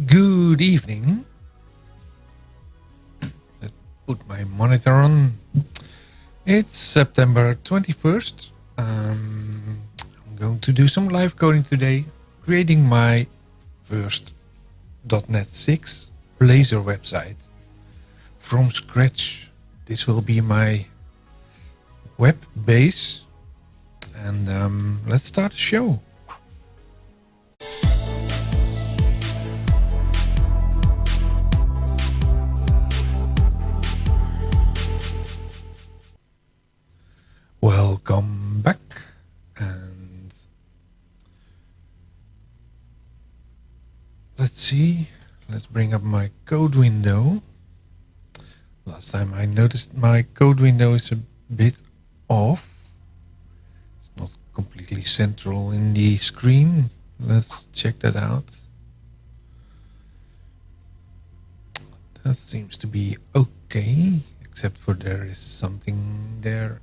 Good evening. Let's put my monitor on. It's September 21st. I'm going to do some live coding today, creating my first .NET 6 Blazor website from scratch. This will be my web base. And let's start the show. Welcome back, and let's see, let's bring up my code window. Last time I noticed my code window is a bit off. It's not completely central in the screen. Let's check that out. That seems to be okay, except for there is something there.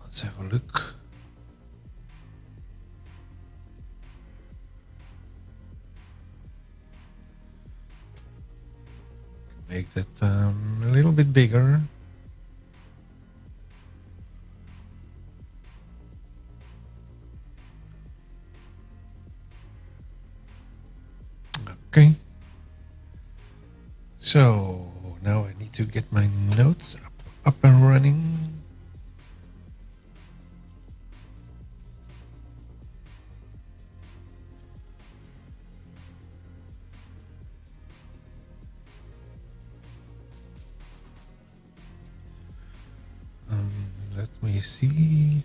Let's have a look. Make that a little bit bigger. Okay. So now I need to get my notes up and running. Let me see.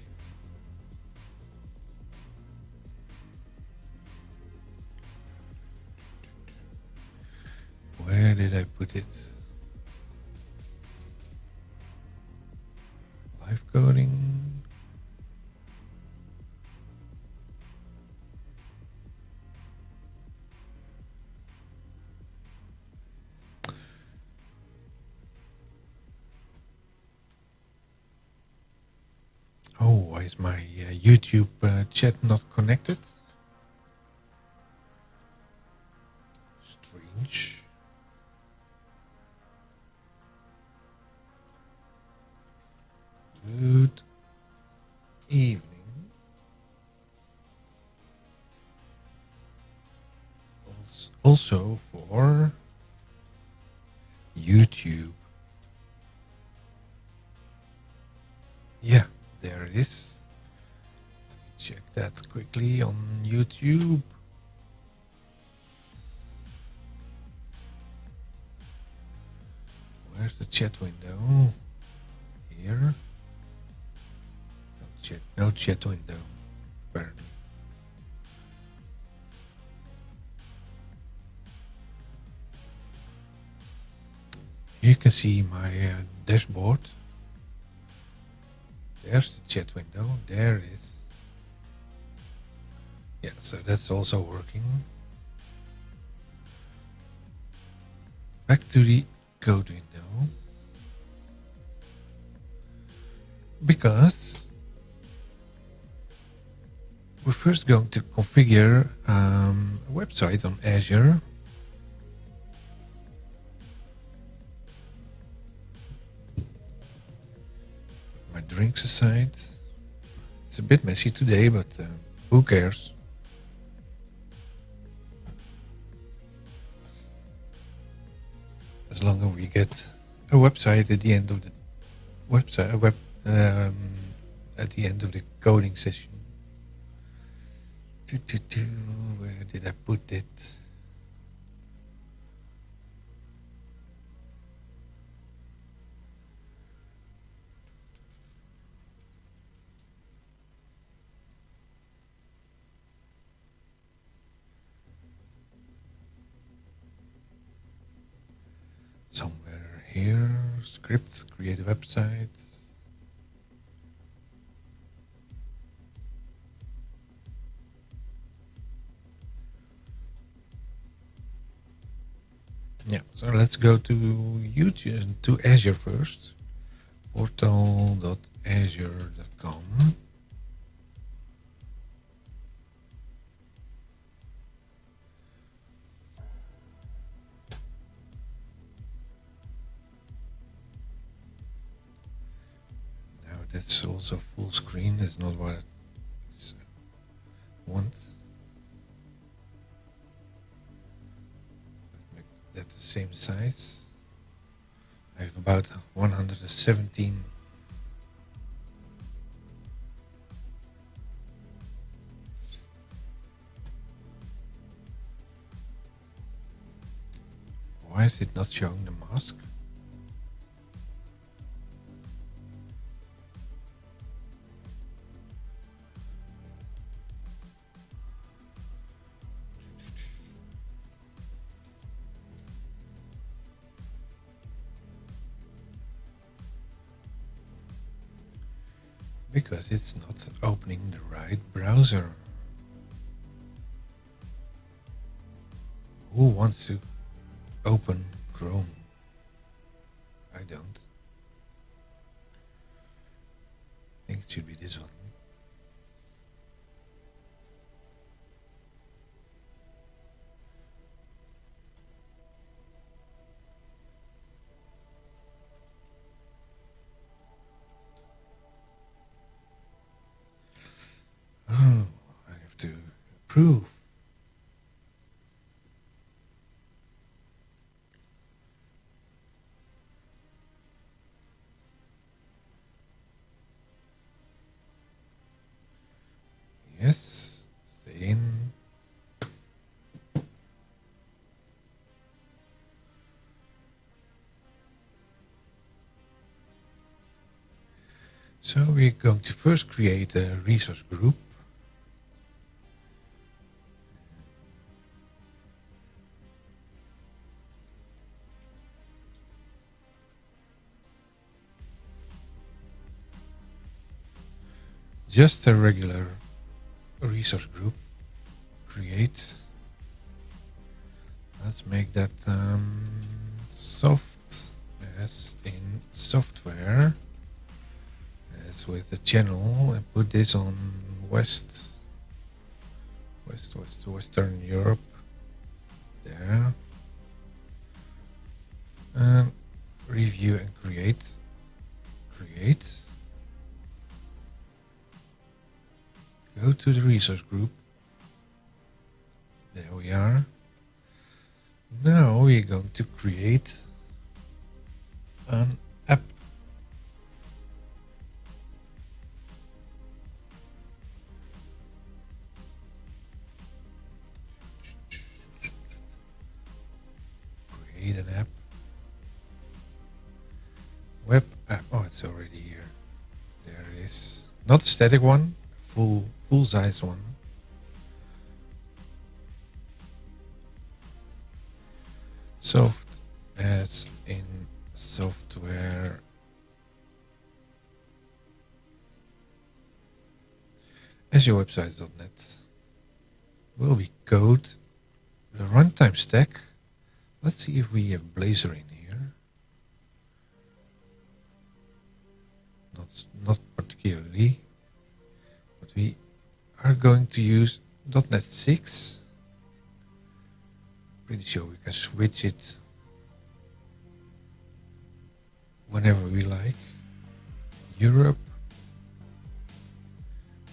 Where did I put it? Live coding. Oh, why is my YouTube chat not connected? Strange. Good evening. Also for YouTube. Yeah, there it is. Check that quickly on YouTube. Where's the chat window? Here. No chat window, apparently. Here you can see my dashboard. There's the chat window. There it is. Yeah, so that's also working. Back to the code window. Because we're first going to configure a website on Azure. My drinks aside. It's a bit messy today, but who cares? As long as we get a website at the end of the website, at the end of the coding session. Where did I put it? Somewhere here, script, create a website. Yeah, so let's go to YouTube, to Azure first. Portal.azure.com. That's also full screen. That's not what I want. Make that the same size. I have about 117 Why is it not showing the mask? Because it's not opening the right browser. Who wants to open Chrome? I don't. I think it should be this one. Oh, I have to approve. Yes, stay in. So we're going to first create a resource group. Just a regular resource group. Create. Let's make that soft as in software. As with the channel, and put this on Western Europe. There. And review and create. Create. Go to the resource group. There we are. Now we're going to create an app. Create an app. Web app. Oh, it's already here. There it is. Not a static one, full size one. Soft as in software. AzureWebsites.net will be code. The runtime stack. Let's see if we have Blazor in here. Not particularly, but we are going to use .NET 6. Pretty sure we can switch it whenever we like. Europe,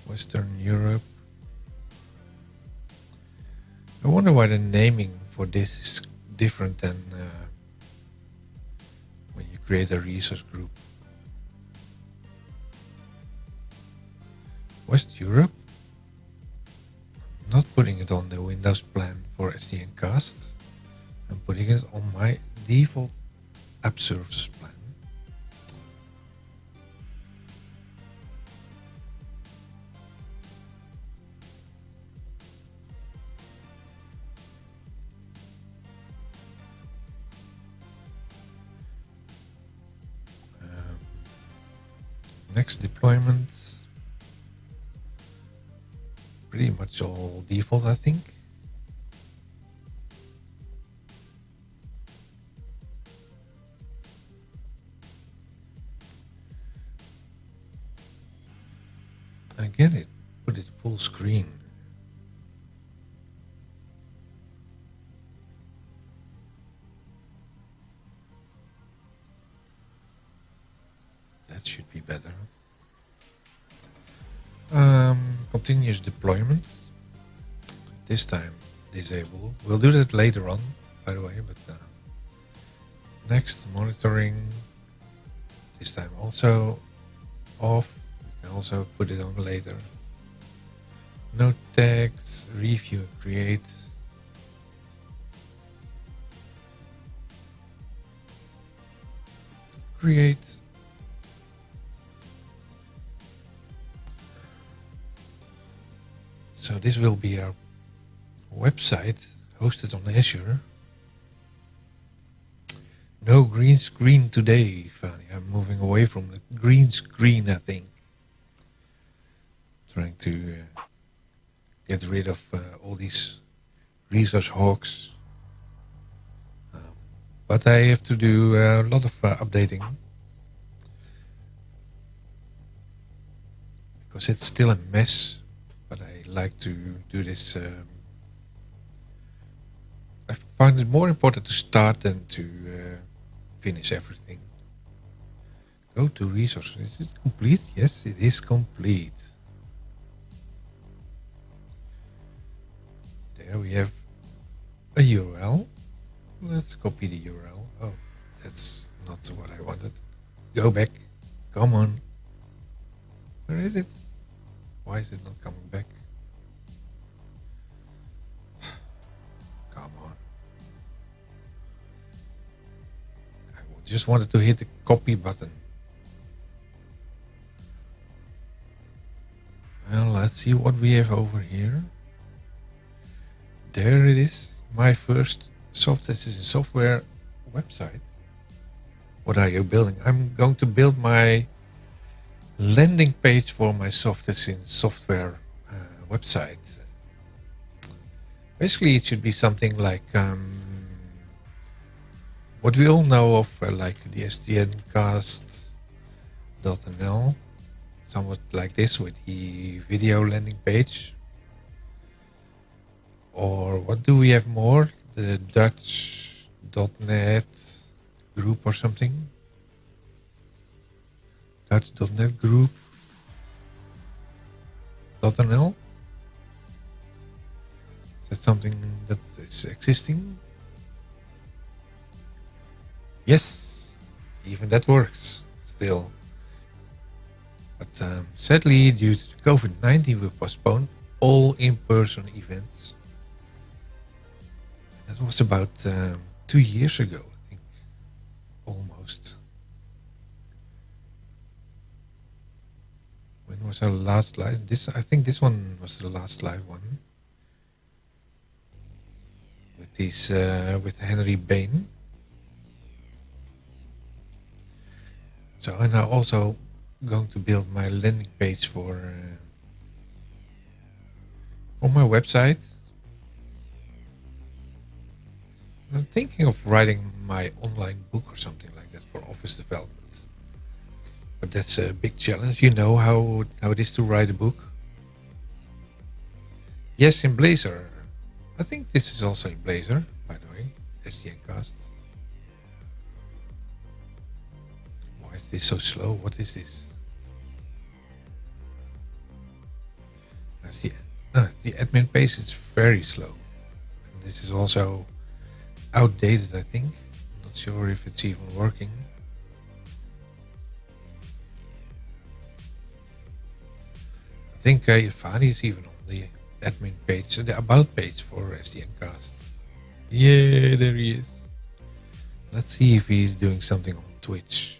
Western Europe. I wonder why the naming for this is different than when you create a resource group. West Europe. Not putting it on the Windows plan for SDNcast. I'm putting it on my default app services plan. Next deployment. Pretty much all default, I think. Again, it put it full screen. That should be better. continuous deployment. This time disable. We'll do that later on, by the way, but next, monitoring. This time also off. You can also put it on later. No tags, review and create. Create. So this will be our website hosted on Azure. No green screen today, Fanny. I'm moving away from the green screen, I think. Trying to get rid of all these resource hogs. But I have to do a lot of updating. Because it's still a mess. But I like to do this. I find it more important to start than to finish everything. Go to resources. Is it complete? Yes, it is complete. There we have a URL. Let's copy the URL. Oh, that's not what I wanted. Go back. Come on. Where is it? Why is it not coming back? Come on. I just wanted to hit the copy button. Well, let's see what we have over here. There it is. My first software website. What are you building? I'm going to build my landing page for my software website. Basically, it should be something like what we all know of, like the SDNcast.nl, somewhat like this with the video landing page. Or what do we have more? The Dutch.net group or something. Dutch.net group. .nl. Is that something that is existing? Yes, even that works still. But sadly, due to COVID-19, we postponed all in-person events. That was about 2 years ago, I think, almost. When was our last live? I think this one was the last live one. With Henry Bain. So I'm now also going to build my landing page for my website. I'm thinking of writing my online book or something like that for office development. But that's a big challenge. You know how it is to write a book? Yes, in Blazor. I think this is also in Blazor, by the way. SDNcast. Why is this so slow? What is this? That's the admin page is very slow. And this is also outdated, I think. I'm not sure if it's even working. I think Fani is even on the admin page, the about page for SDNcast. Yeah, there he is. Let's see if he's doing something on Twitch.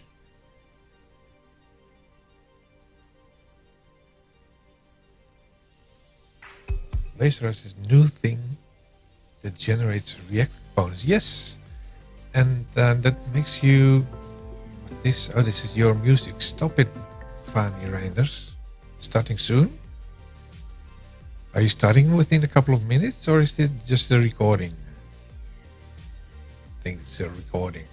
Blazor has this new thing that generates React components. Yes, and that makes you. What's this? Oh, this is your music. Stop it, Fanny Reinders. Starting soon. Are you starting within a couple of minutes, or is it just a recording? I think it's a recording.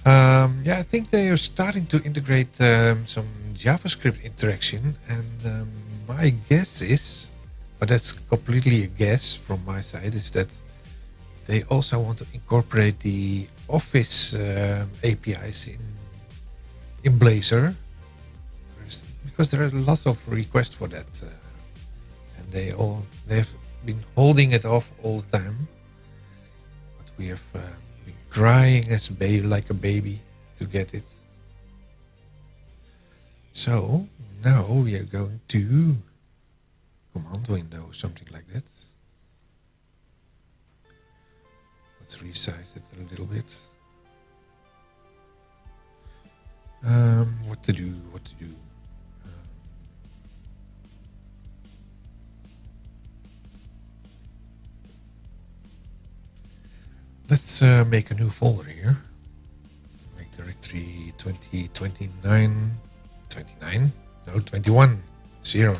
Yeah, I think they are starting to integrate some JavaScript interaction, and my guess is, but that's completely a guess from my side, is that they also want to incorporate the Office APIs in Blazor, because there are lots of requests for that, and they've been holding it off all the time. But we have been crying as like a baby to get it. So now we are going to command window, something like that. Let's resize it a little bit. What to do? Let's make a new folder here. Make directory 2029, 29, no 21, 09.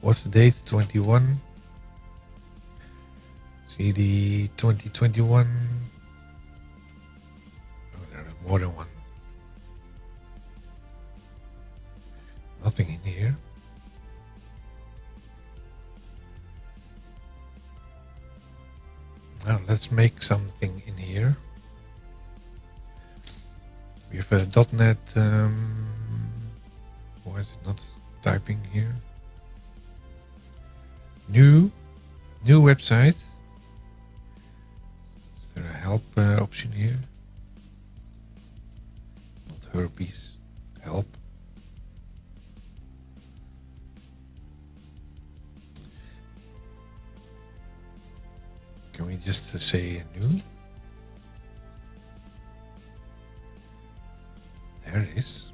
What's the date? 21. CD 2021. Oh, there are more than one. Nothing in here. Now let's make something in here. We have a .NET. Why is it not typing here? New website. Is there a help option here? Not herpes. Help. Can we just say new? There it is.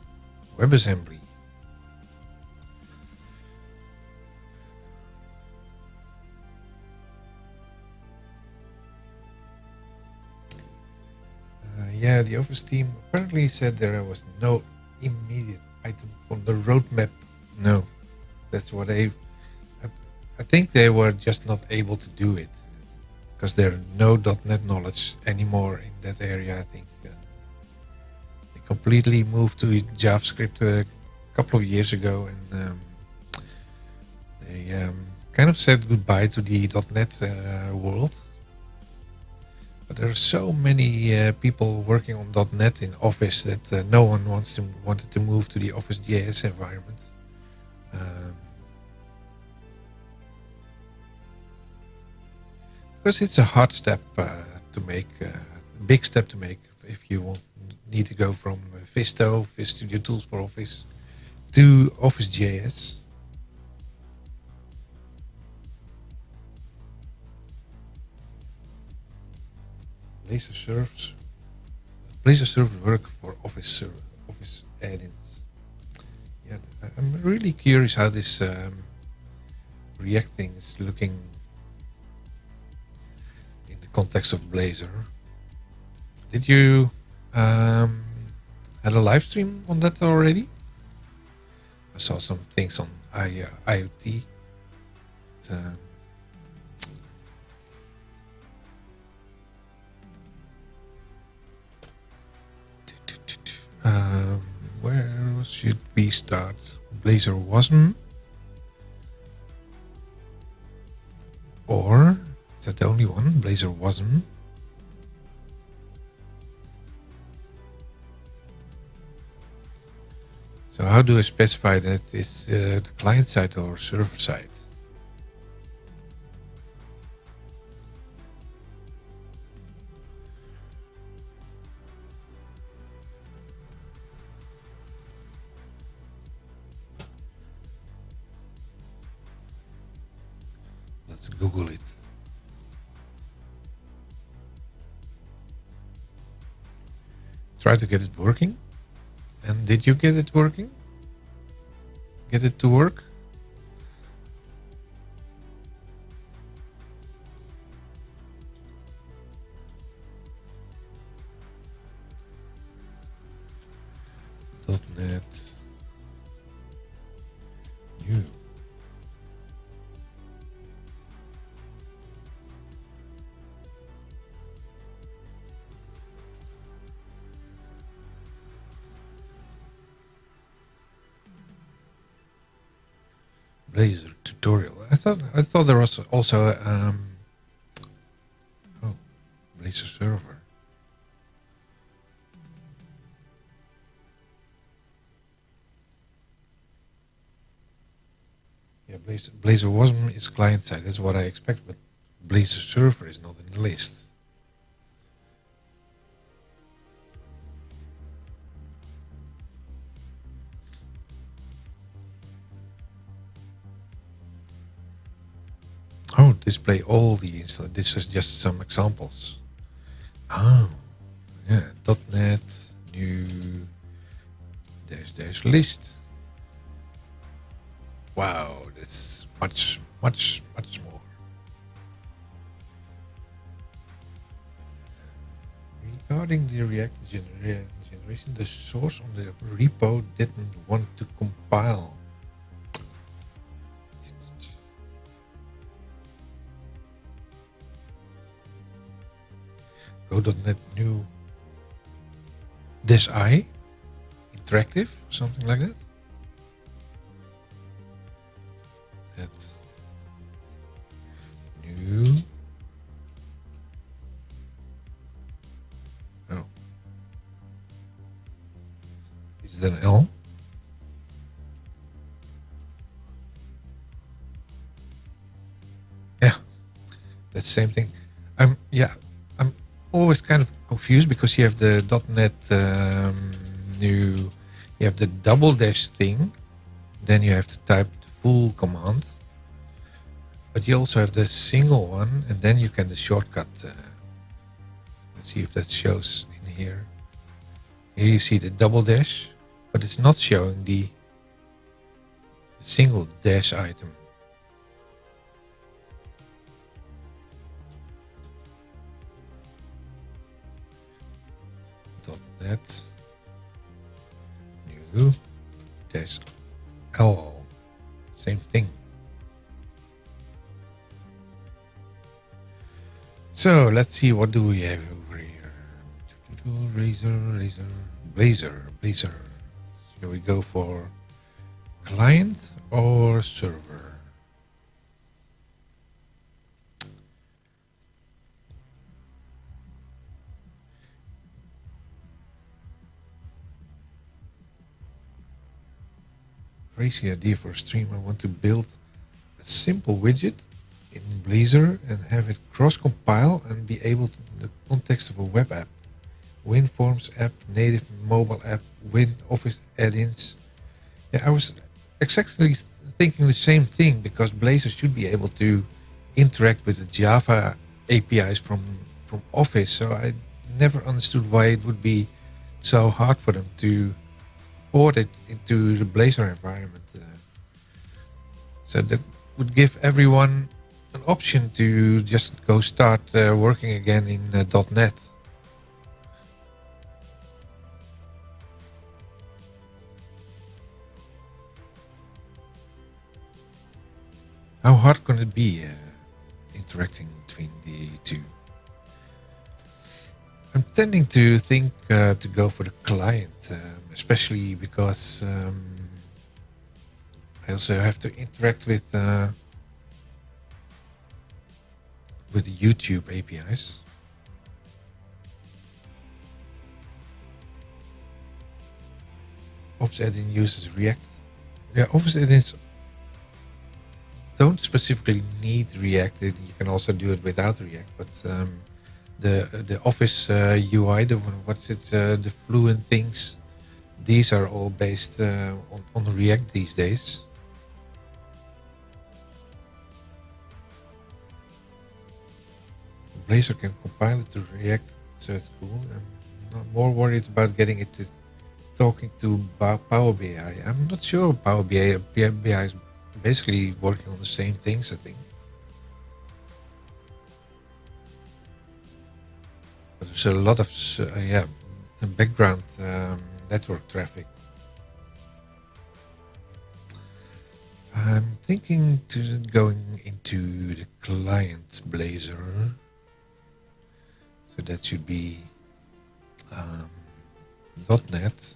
WebAssembly. Yeah, the Office team apparently said there was no immediate item from the roadmap. No, that's what I think they were just not able to do it because there are no .NET knowledge anymore in that area. I think they completely moved to JavaScript a couple of years ago, and they kind of said goodbye to the .NET world. But there are so many people working on .NET in Office that no one wanted to move to the Office JS environment. Because it's a hard step to make, big step to make if you need to go from Vista Studio Tools for Office, to Office JS. Blazor servers work for Office add-ins. Yeah, I'm really curious how this React thing is looking in the context of Blazor. Did you had a live stream on that already? I saw some things on IoT. Where should we start? Blazor wasm? Or is that the only one? Blazor wasm? So how do I specify that it's the client side or server side? Let's Google it. Try to get it working. And did you get it working? Get it to work? .NET new. Blazor tutorial. I thought there was also Blazor server. Yeah, Blazor Wasm is client side. That's what I expect, but Blazor server is not in the list. Oh, display all the install. This is just some examples. Oh, yeah. .NET new dash list. Wow, that's much more. Regarding the React generation, the source on the repo didn't want to compile. Go.NET new dash I interactive, something like that. That new. Oh, is that an L? Yeah, that's the same thing. I'm always kind of confused because you have the .NET new, you have the double dash thing, then you have to type the full command, but you also have the single one, and then you can the shortcut. Let's see if that shows in here. Here you see the double dash, but it's not showing the single dash item. .NET new dash L, same thing. So let's see, what do we have over here? Blazor. Shall we go for client or server? Crazy idea for a stream. I want to build a simple widget in Blazor and have it cross-compile and be able to, in the context of a web app, WinForms app, native mobile app, Win Office add-ins. Yeah, I was exactly thinking the same thing, because Blazor should be able to interact with the Java APIs from Office. So I never understood why it would be so hard for them to port it into the Blazor environment. So that would give everyone an option to just go start working again in .NET. How hard can it be interacting between the two? I'm tending to think to go for the client, especially because I also have to interact with YouTube APIs. Office add-in uses React. Yeah, Office add-ins don't specifically need React. You can also do it without React, but the Office UI, the Fluent things, these are all based on React these days. Blazor can compile it to React, so it's cool. I'm not more worried about getting it to talking to Power BI. I'm not sure Power BI is basically working on the same things, I think. But there's a lot of background network traffic. I'm thinking to going into the client Blazor. So that should be .NET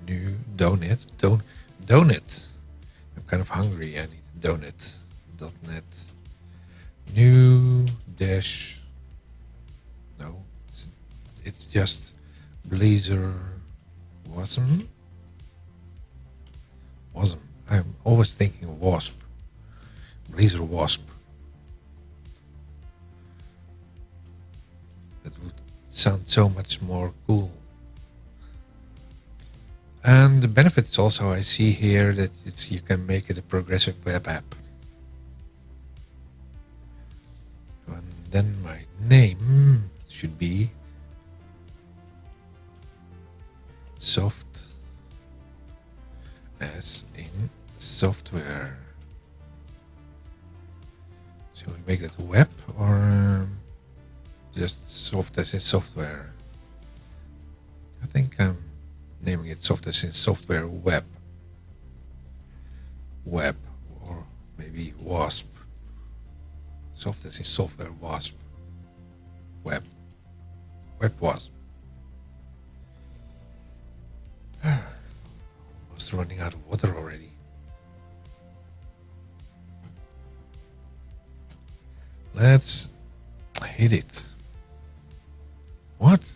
new donut. I'm kind of hungry. I need a donut. .NET new dash. No, it's just Blazor Wasm. I'm always thinking Wasp. Blazor Wasp. That would sound so much more cool. And the benefits also I see here that you can make it a progressive web app. And then my name should be soft as in software. Shall we make that web or just soft as in software? I think I'm naming it soft as in software web. Web, or maybe Wasp. Soft as in software Wasp. Web. Web Wasp. Almost running out of water already. Let's hit it. What?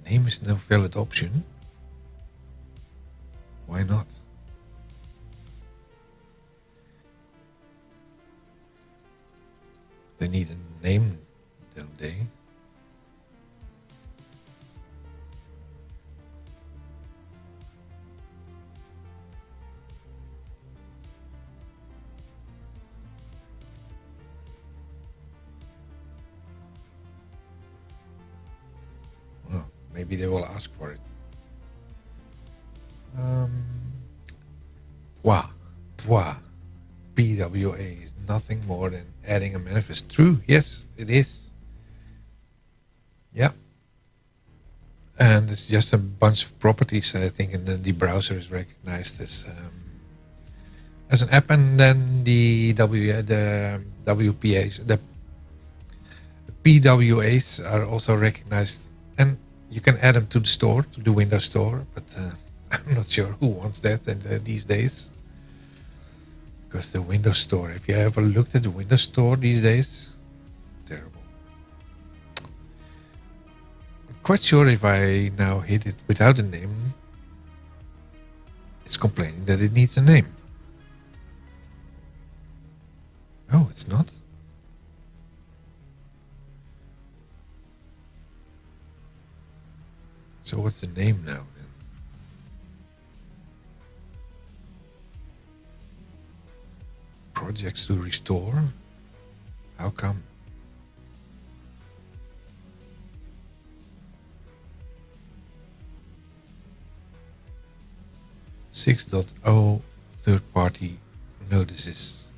Name is no valid option. Why not? They need a name, don't they? Well, maybe they will ask for it. PWA is nothing more than adding a manifest. True, yes, it is. Yeah. And it's just a bunch of properties, I think, and then the browser is recognized as an app, and then the WPAs, the PWAs are also recognized, and you can add them to the store, to the Windows Store, but I'm not sure who wants that these days. Because the Windows Store, if you ever looked at the Windows Store these days, terrible. I'm quite sure if I now hit it without a name, it's complaining that it needs a name. Oh, it's not? So what's the name now? Projects to restore? How come? .0 third-party notices.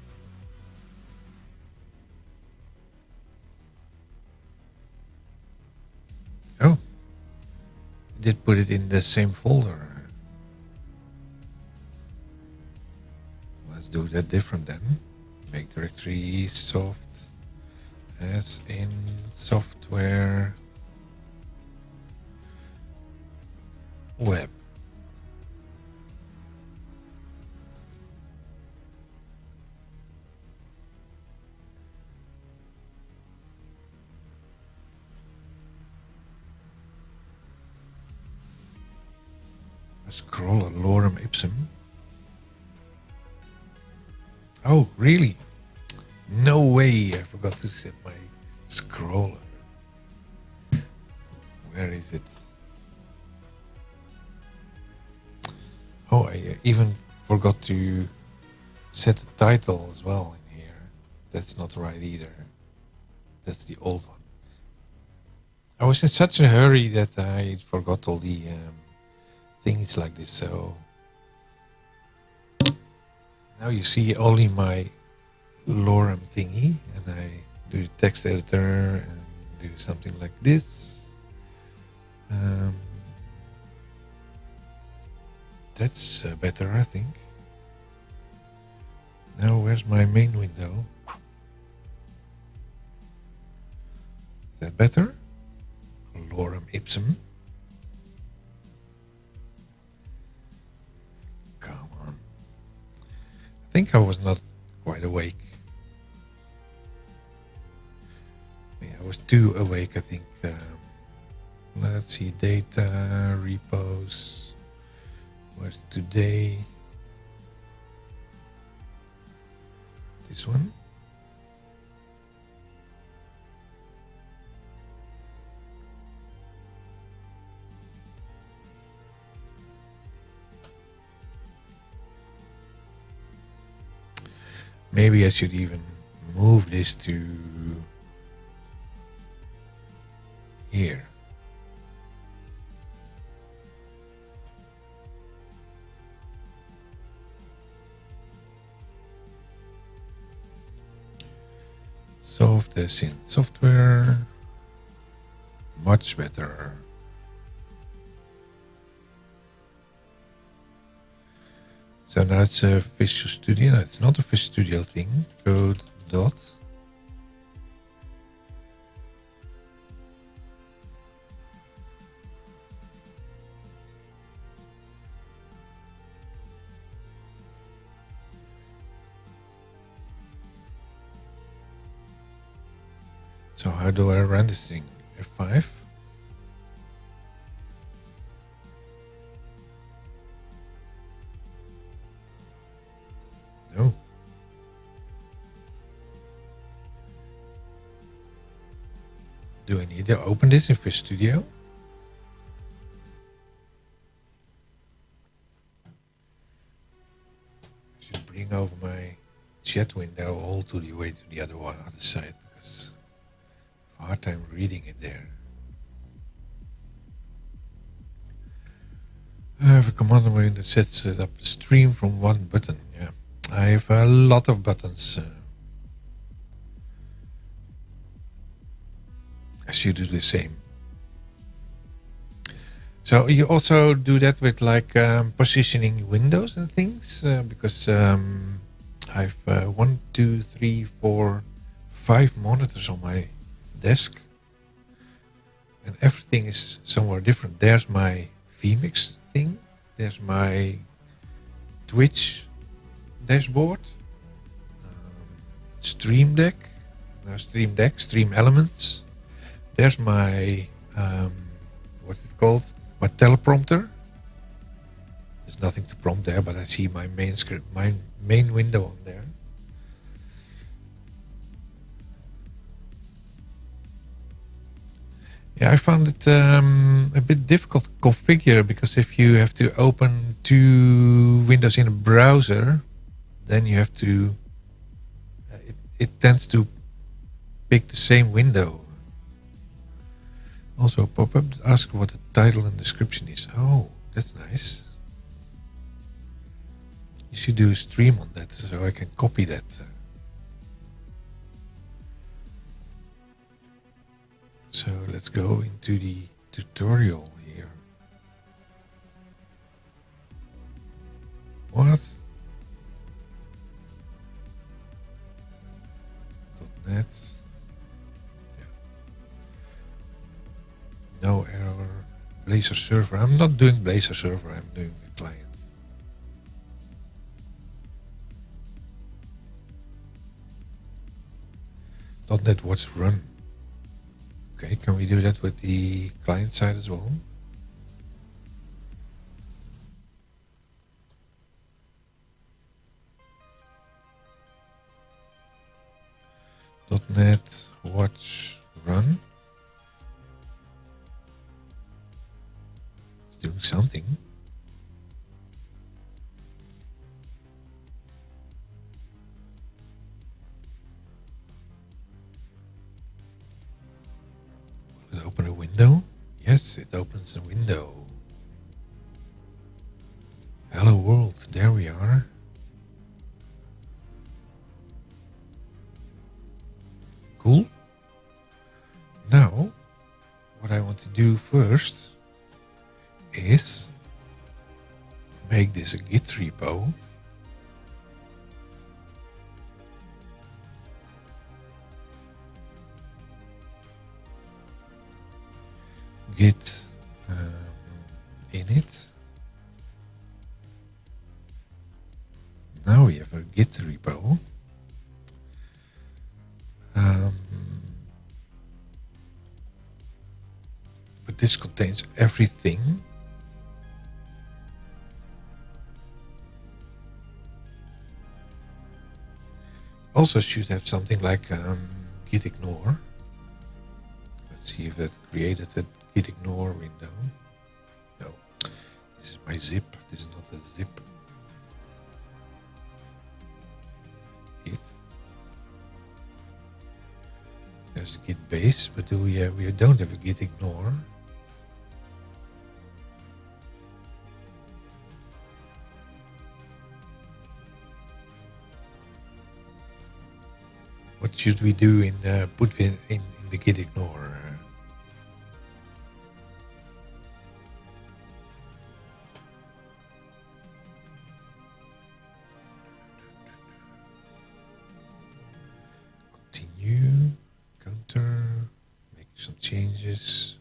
Oh, I did put it in the same folder. Let's do that different then. Make directory soft as in software web. Scroller lorem ipsum. Oh, really? No way, I forgot to set my scroller. Where is it? Oh, I even forgot to set the title as well in here. That's not right either. That's the old one. I was in such a hurry that I forgot all the things like this, so now you see only my lorem thingy, and I do the text editor and do something like this. That's better, I think. Now where's my main window? Is that better? Lorem ipsum. Come on. I think I was not quite awake. Yeah, I was too awake, I think. Let's see, data, repos. Where's today? this one. Maybe I should even move this to here. Solve this in software. Much better. So now it's a Visual Studio. No, it's not a Visual Studio thing. Code dot. So how do I run this thing? F5. No. Do I need to open this in Visual Studio? I should bring over my chat window all to the way to the other side because I have a hard time reading it there. I have a command line that sets it up the stream from one button. Yeah, I have a lot of buttons. I should do the same. So you also do that with like positioning windows and things because I've 1, 2, 3, 4, 5 monitors on my desk, and everything is somewhere different. There's my vMix thing. There's my Twitch dashboard. Stream Deck. Stream Elements. There's my what's it called? My teleprompter. There's nothing to prompt there, but I see my main script, my main window on there. Yeah, I found it a bit difficult to configure because if you have to open 2 windows in a browser, then you have to. It tends to pick the same window. Also, a pop-up asks what the title and description is. Oh, that's nice. You should do a stream on that so I can copy that. So let's go into the tutorial here. What? .NET. No error. Blazor server. I'm not doing Blazor server. I'm doing the client. .NET what's run. Okay, can we do that with the client side as well? .NET watch run. It's doing something. Will it open a window? Yes, it opens a window. Hello world, there we are. Cool. Now, what I want to do first is make this a Git repo. Git init. Now we have a Git repo. But this contains everything. Also should have something like git ignore. Let's see if that created a git ignore window. No, this is my zip. This is not a zip. Git. There's a git base, but we don't have a git ignore. What should we do in put in the git ignore? Continue, counter, make some changes.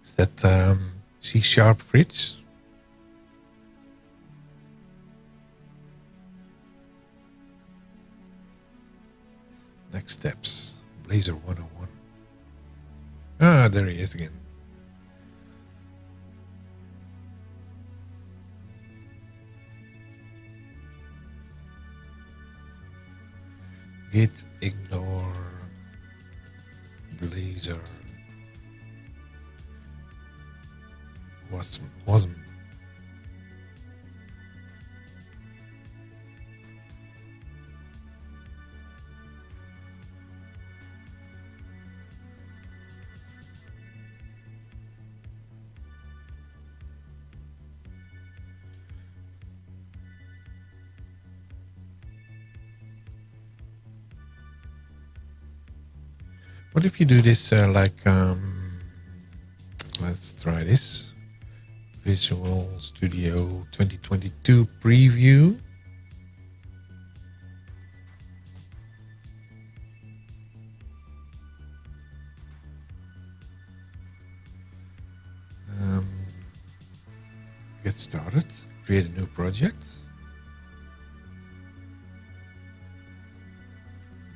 Is that C# Fritz? Next steps. Blazor 101. Ah, there he is again. Git ignore Blazor wasm. What if you do this let's try this. Visual Studio 2022 preview. Get started. Create a new project.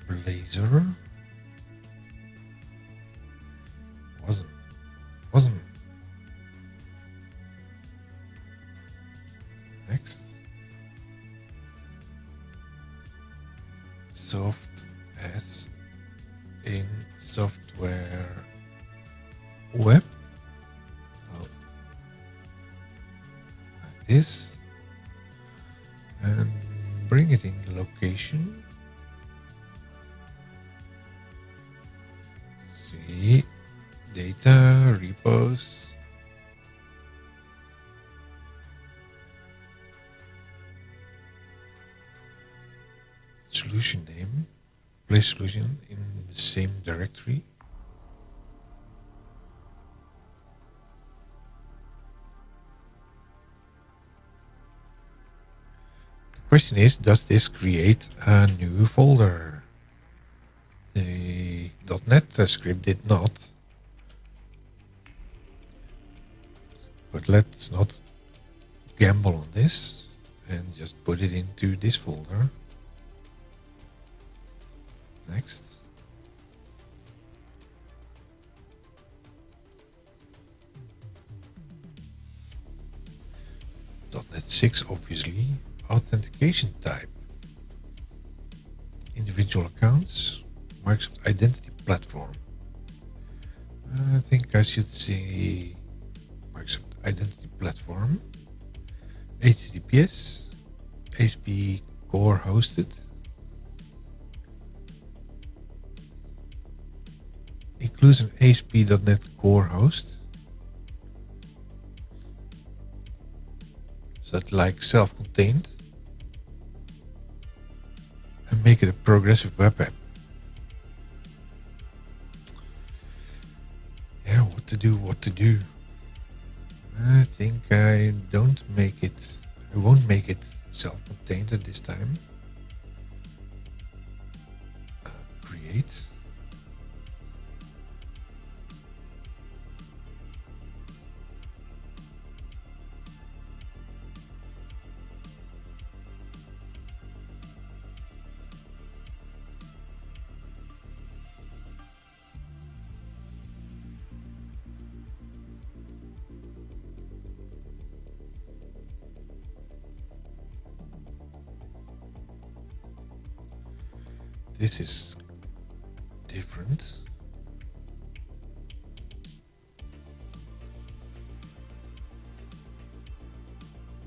Blazor. Wasn't. Next. Soft as in software web. Oh. Like this. And bring it in location. See. Data, repos. Solution name. Place solution in the same directory. The question is, does this create a new folder? The .NET script did not. But let's not gamble on this and just put it into this folder. Next. .NET 6 obviously. Authentication type. Individual accounts. Microsoft Identity Platform. I think I should say Microsoft Identity Platform, HTTPS, ASP core hosted, includes an ASP.NET Core host, so that like self-contained, and make it a progressive web app. Yeah, what to do. I think I won't make it self-contained at this time. Create. this is different.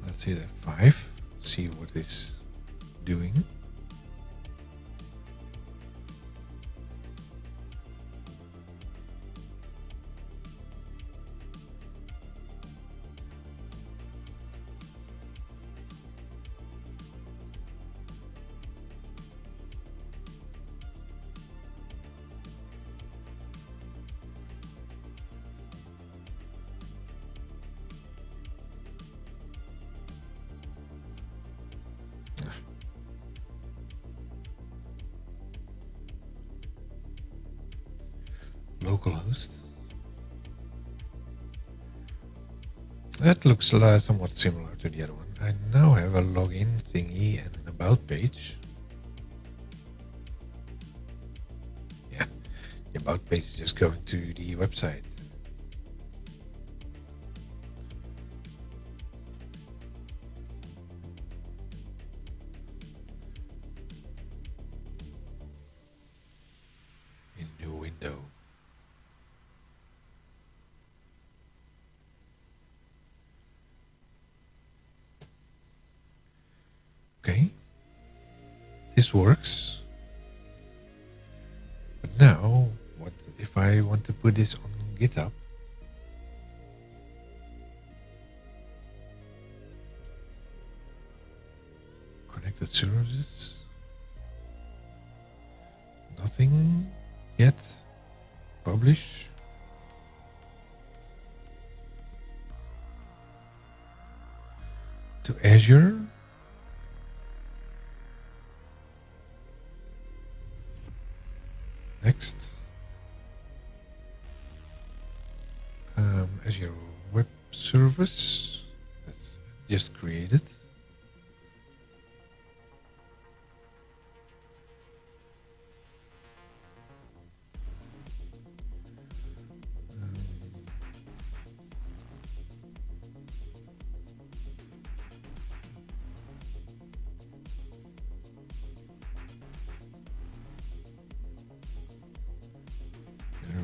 Let's hit F5, see what it's doing. Localhost. That looks somewhat similar to the other one. I now have a login thingy and an about page. Yeah, the about page is just going to the website. In new window. Okay, this works. But now, what if I want to put this on GitHub? Connected services. Nothing yet. Publish. To Azure. Next. Azure Web Service. That's just created.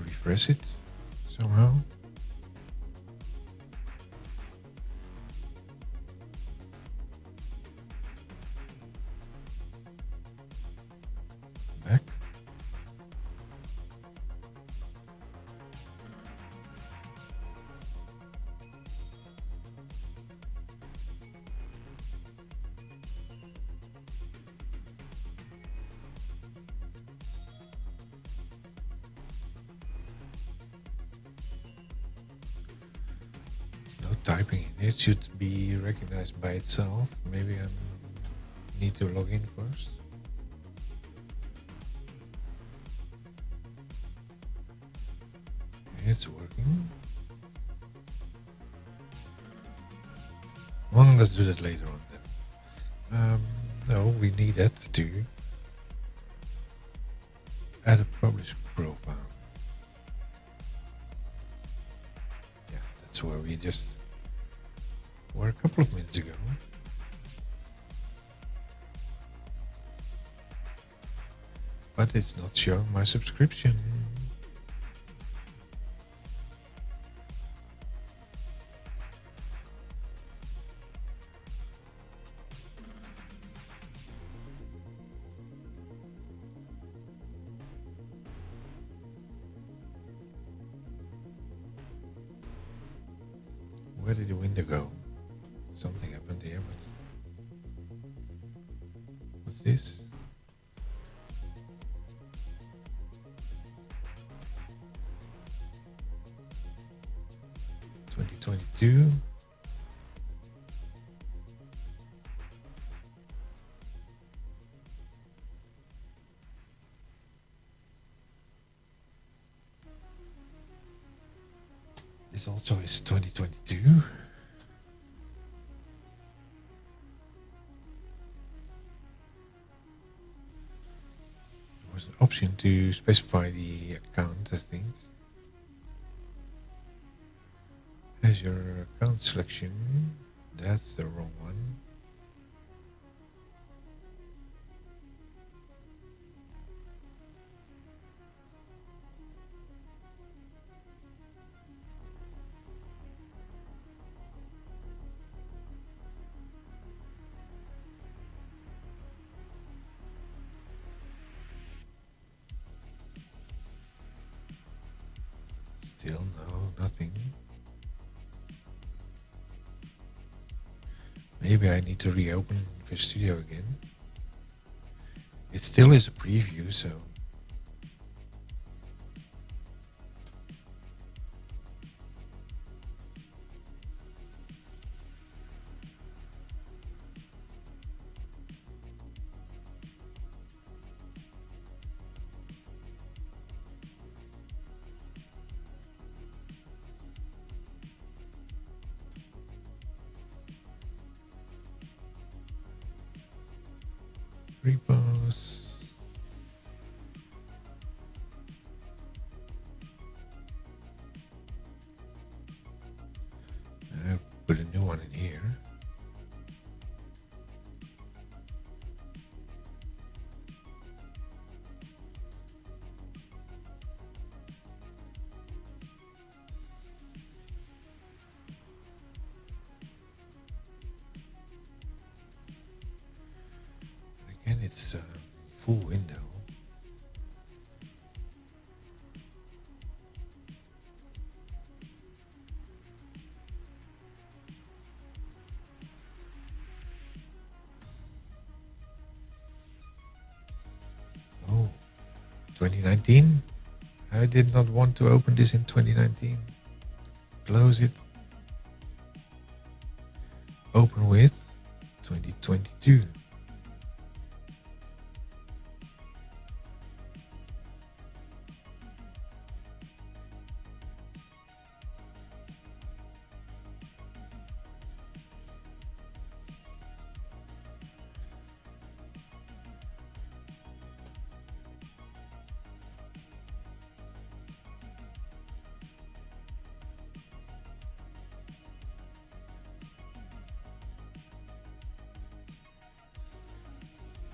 Refresh it somehow. Back. Typing in it should be recognized by itself. Maybe I need to log in first. It's working. Well, let's do that later on then. No, we need that to add a publish profile. Yeah, that's where we just were a couple of minutes ago. But it's not showing my subscription. Where did the window go? Something happened here, but what's this? '22. This also is 2022. There was an option to specify the account, I think. Azure account selection. That's the wrong one. Still no, nothing. Maybe I need to reopen Visual Studio again. It still is a preview, so repos. Put a new one in here. Again, it's a full window. Oh, 2019? I did not want to open this in 2019. Close it. Open with 2022.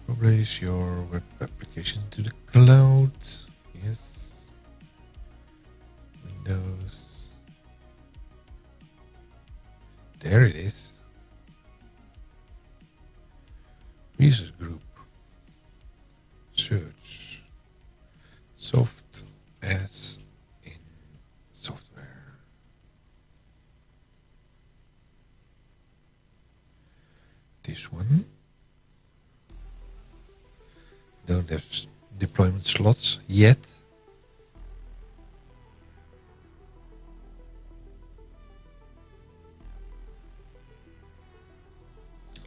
Publish your web application to the cloud. Yes. Windows. There it is. Resource group. Search. Soft as in software. This one. Don't have deployment slots yet.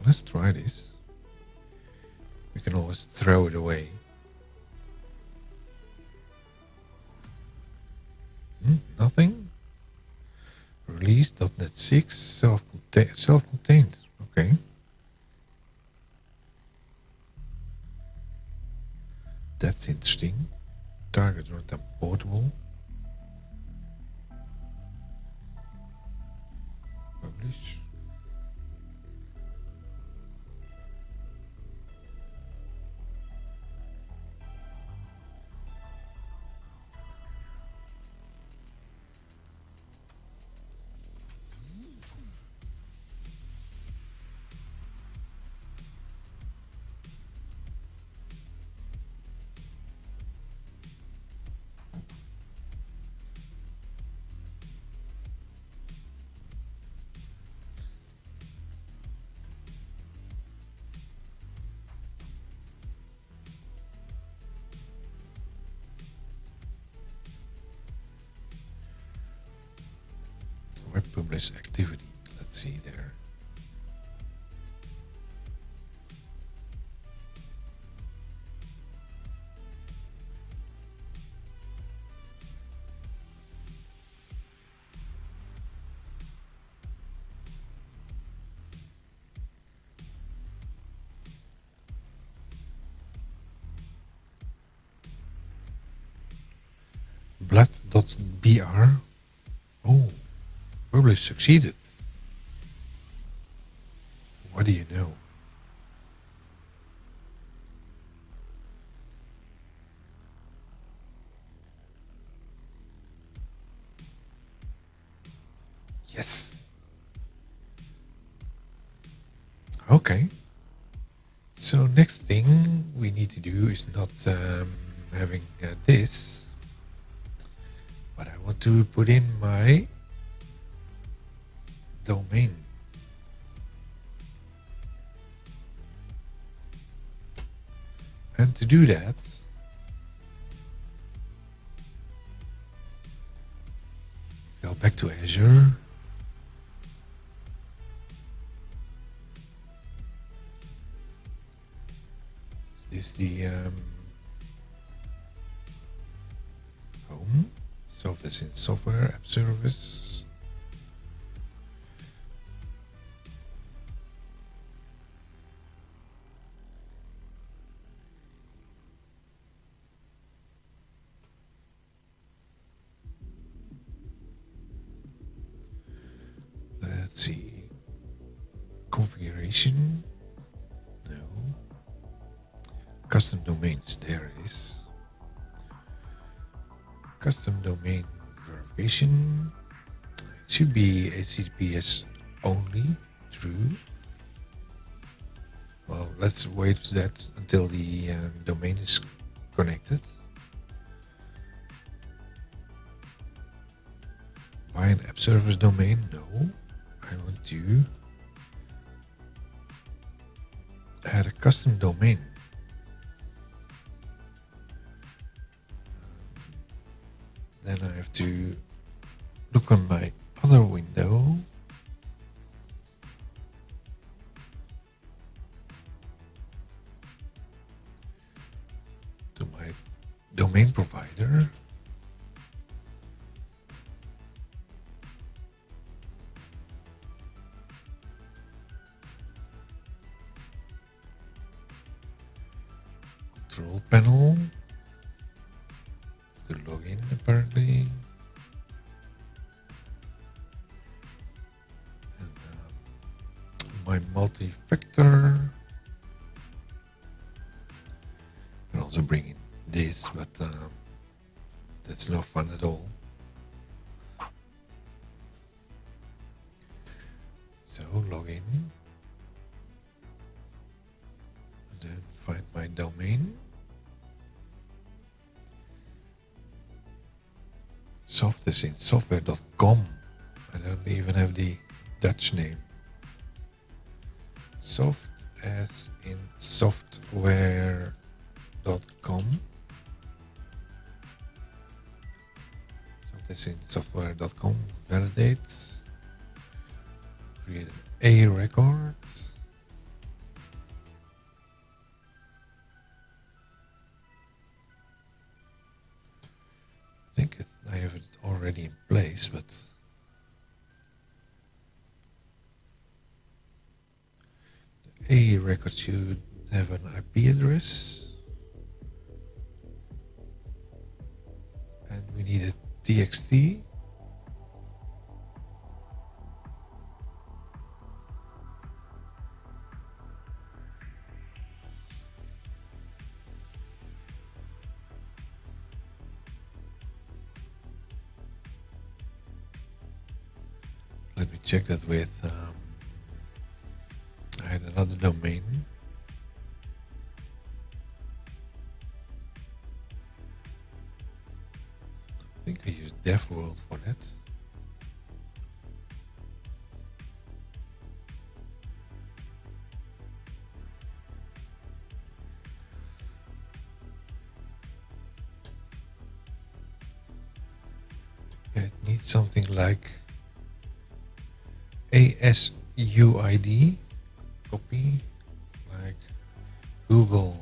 Let's try this. We can always throw it away. Nothing. Release .NET 6 self-contained. Okay. That's interesting. Target runtime portable. Publish. Web publish activity. Let's see there. Blood.br. Oh, publish succeeded. What do you know? Yes. Okay. So next thing we need to do is not having this, but I want to put in my domain. And to do that, go back to Azure. Is this the home? So this in software app service. Let's see. Configuration. No. Custom domains. There it is. Custom domain verification. It should be HTTPS only. True. Well, let's wait for that until the domain is connected. Buy an app service domain? No. I want to add a custom domain. Then I have to look on my other window. To my domain provider. Control panel. To log in apparently. And my multi-factor. I can also bring in this, but that's no fun at all. So log in. And then find my domain. Soft as in software.com. I don't even have the Dutch name. Soft as in software.com. Soft as in software.com. Validate. Create a record. I think I have it already in place, but the A record should have an IP address, and we need a TXT. Let me check that with, I had another domain. I think I used DevWorld for that. Yeah, it needs something like ASUID, copy, like Google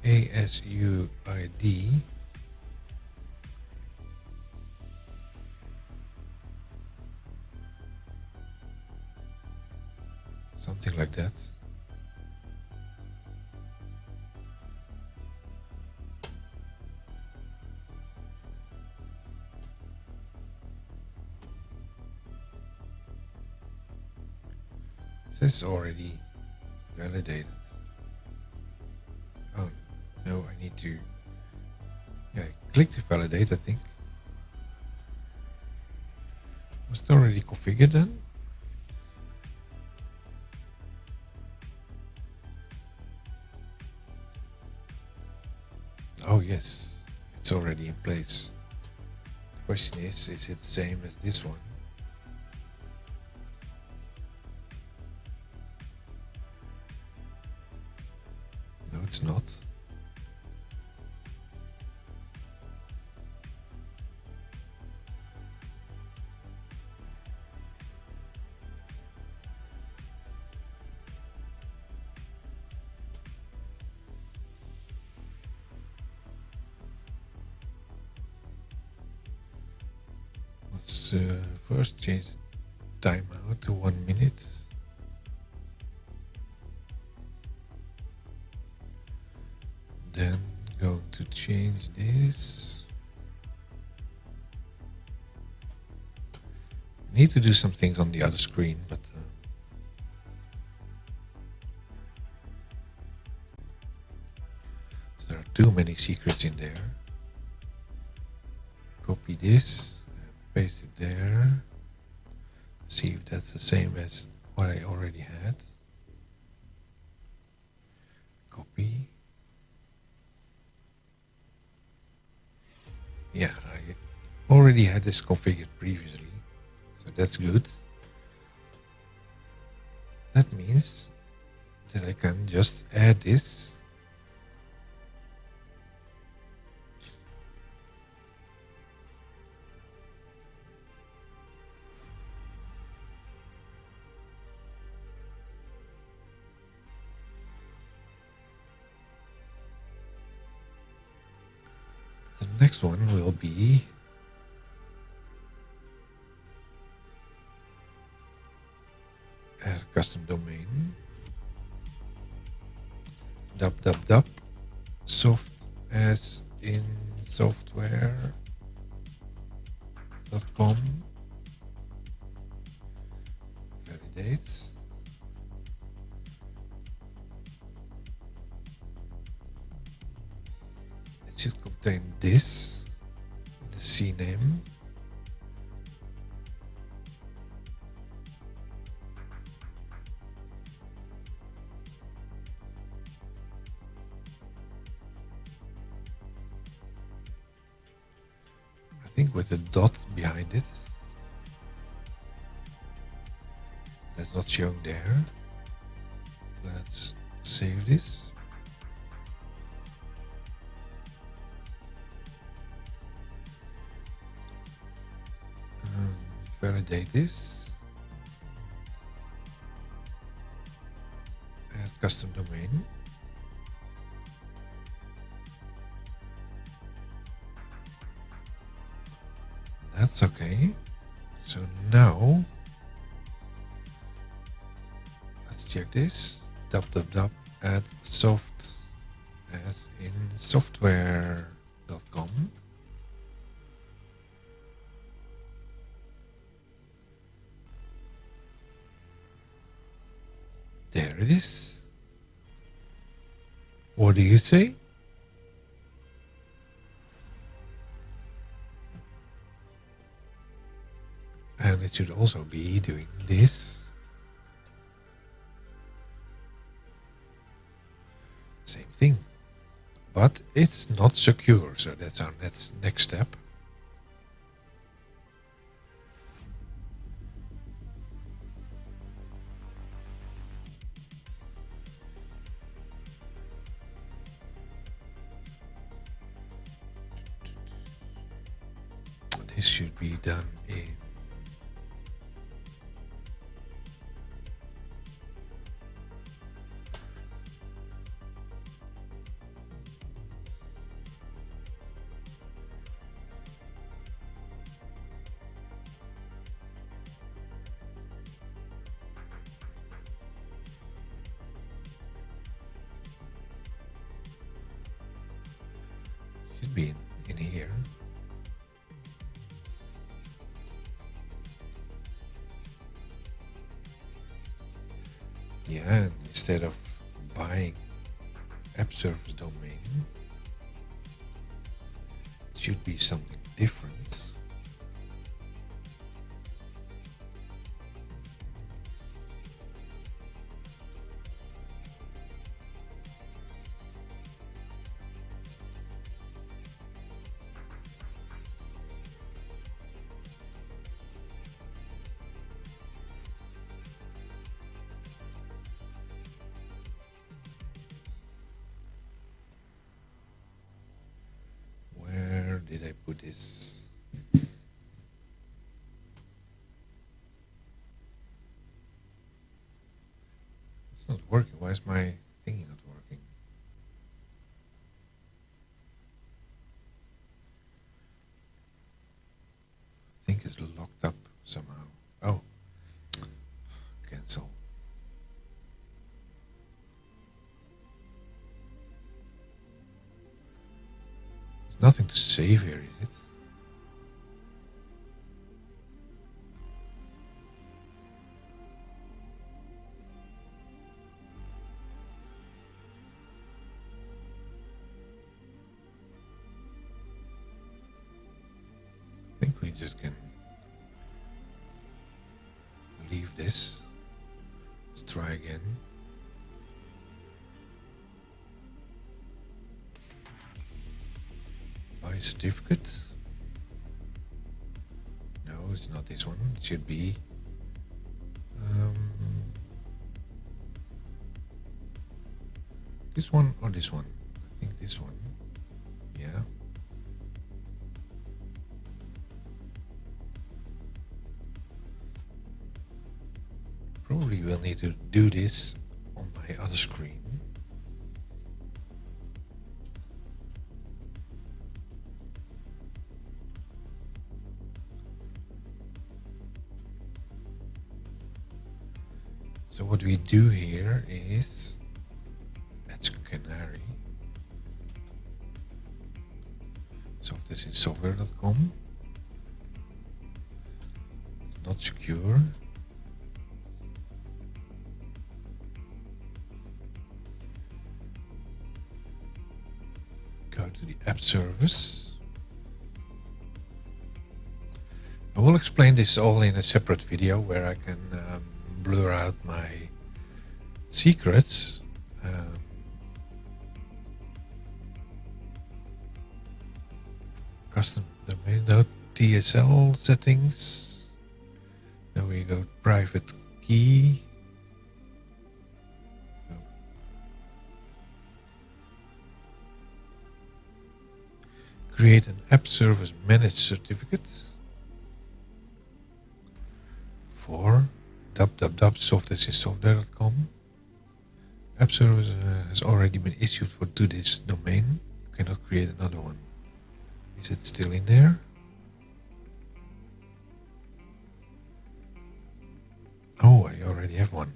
ASUID, something like that. This is already validated. Oh no, I need to click to validate, I think. Was it already configured then? Oh yes, It's already in place. The question is it the same as this one? No, it's not. Let's first change the timeout to 1 minute. Then going to change this. Need to do some things on the other screen, but there are too many secrets in there. Copy this and paste it there. See if that's the same as what I already had. Copy. Yeah, I already had this configured previously, so that's good. That means that I can just add this. The next one will be add a custom domain. www soft as in software.com. Validate. It should contain this, the CNAME. I think with a dot behind it. That's not shown there. Let's save this. Validate this. Add custom domain. That's okay. So now let's check this. www add soft as in software.com. There it is. What do you say? And it should also be doing this. Same thing. But it's not secure, so that's our next step. This should be done in in here. Yeah, and instead of buying app service domain, it should be something different. did I put this? It's not working. Why is my thingy not working? I think it's locked up somehow. Oh, cancel. There's nothing to save here, is it? I think we just can leave this. Let's try again. Buy certificate. No, it's not this one. It should be this one or this one. I think this one. Yeah. Probably will need to do this on my other screen. So what we do here is let's canary. So this is software.com. It's not secure. Go to the app service. I will explain this all in a separate video where I can blur out my secrets. Custom domain node TSL settings. Then we go private key. Create an app service managed certificate for www.software.com. App service has already been issued to this domain. Cannot create another one. Is it still in there? Oh, I already have one.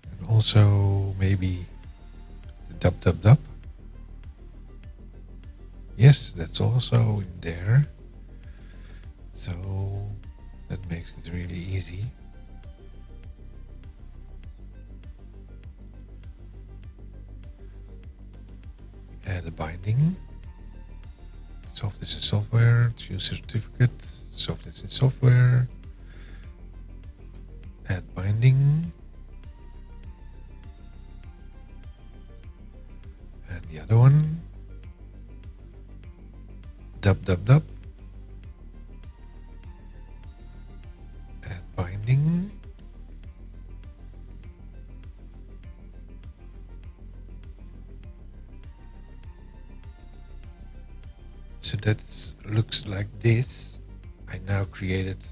And also maybe the www. Yes, that's also in there. So that makes it really easy. Add a binding. Software is software. Choose certificate. Software is software. Add binding. And the other one. Dub. Add binding. So that looks like this. I now created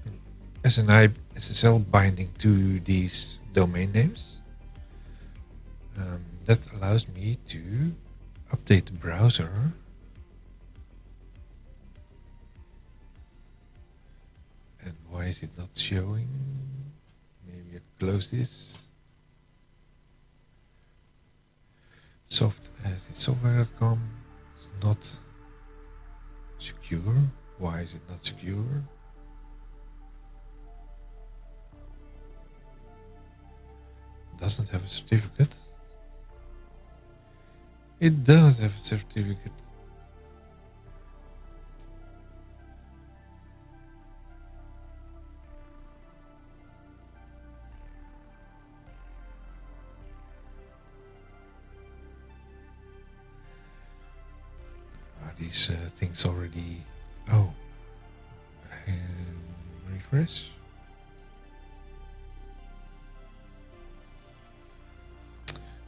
an SNI SSL binding to these domain names. That allows me to update the browser. And why is it not showing? Maybe I close this. Soft as in software.com. It's not secure. Why is it not secure? Doesn't have a certificate. It does have a certificate. Are these things already... Oh. Refresh.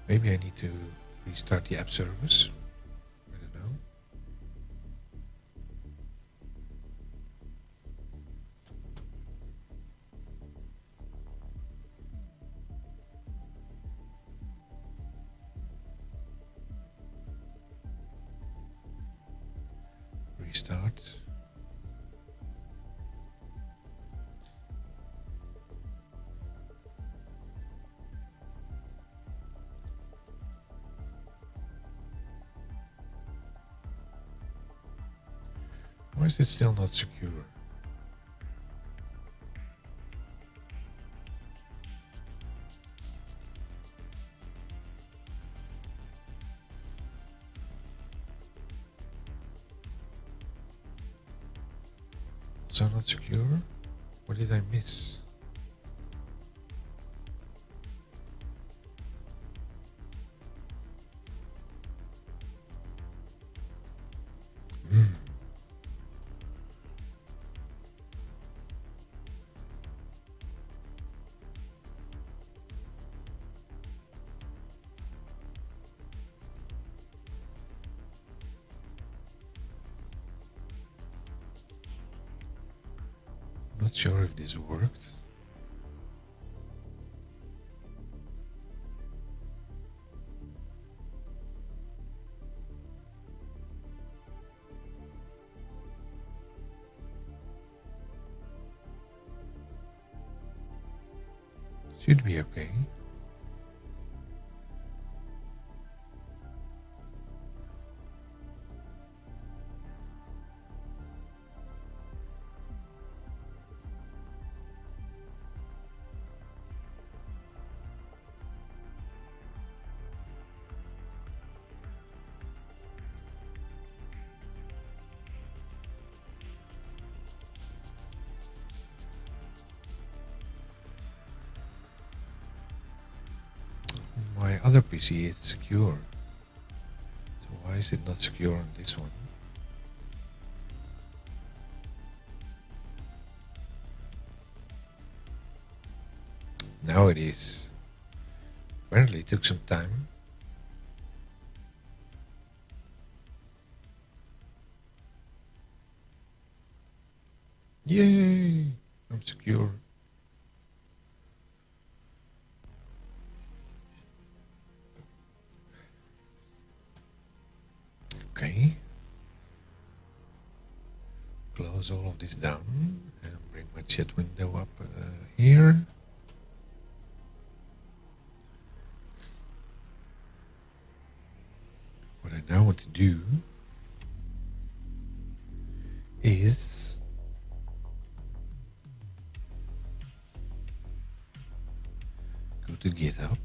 Maybe I need to restart the app service. I don't know. restart. Why is it still not secure? Also not secure? What did I miss? Not sure if this worked. Should be okay. My other PC is secure. So why is it not secure on this one? Now it is. Apparently it took some time. Yay! I'm secure. Okay. Close all of this down and bring my chat window up here. What I now want to do is go to GitHub.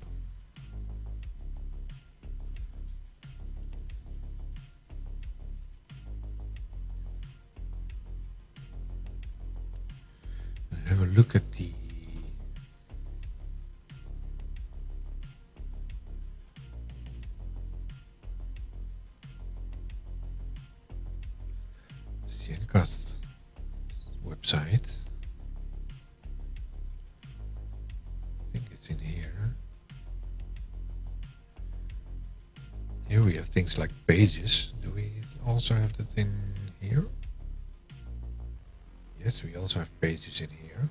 And have a look at the Encast website. I think it's in here. Here we have things like pages. Do we also have that in here? Yes, we also have pages in here.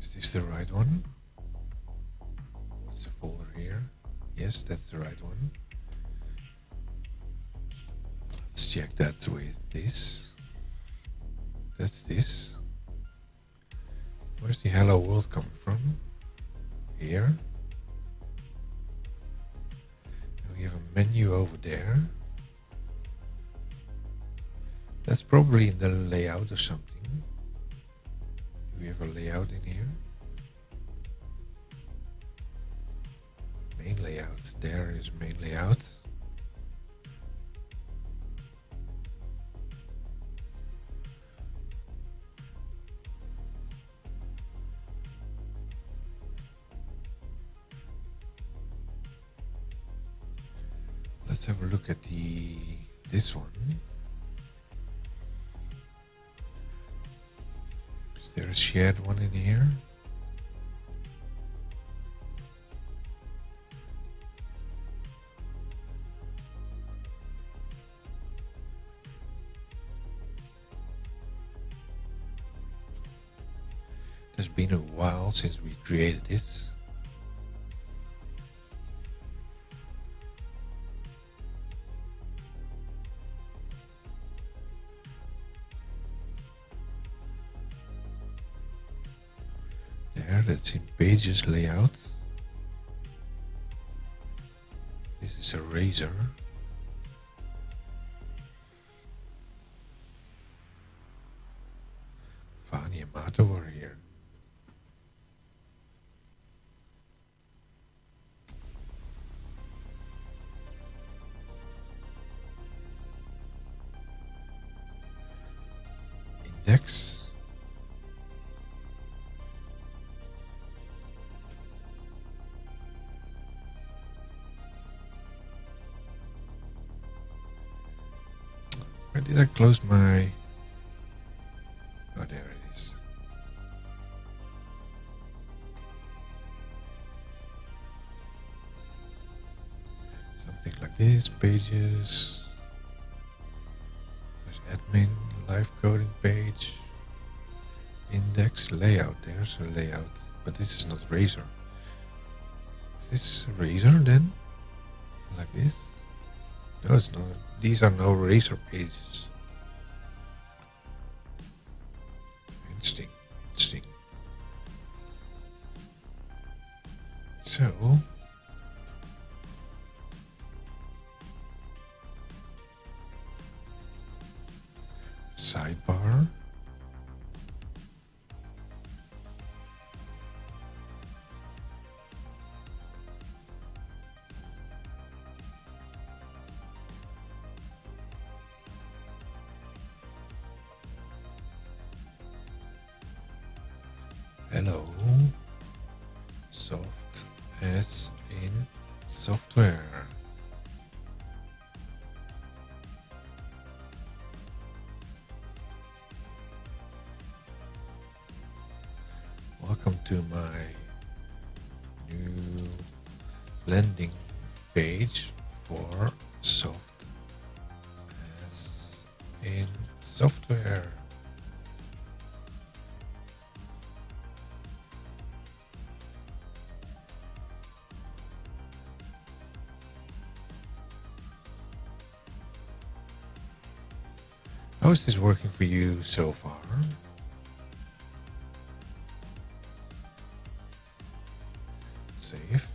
Is this the right one? What's the folder here? Yes, that's the right one. Let's check that with this. That's this. Where's the hello world coming from? Here. And we have a menu over there. That's probably in the layout or something. Do we have a layout in here? Main layout. There is main layout. Let's have a look at this one. Is there a shared one in here? It's been a while since we created this. There, that's in pages layout. This is a razor. Fani and Mato are here. Index. Where did I close my... Oh, there it is. Something like this, pages. There's admin, live coding page, index, layout. There's a layout, but this is not razor. Is this a razor then? Like this? No, it's not. These are no razor pages. Interesting, interesting. So, sidebar. Hello, soft as in software. Welcome to my new landing page for soft as in software. How is this working for you so far? Save.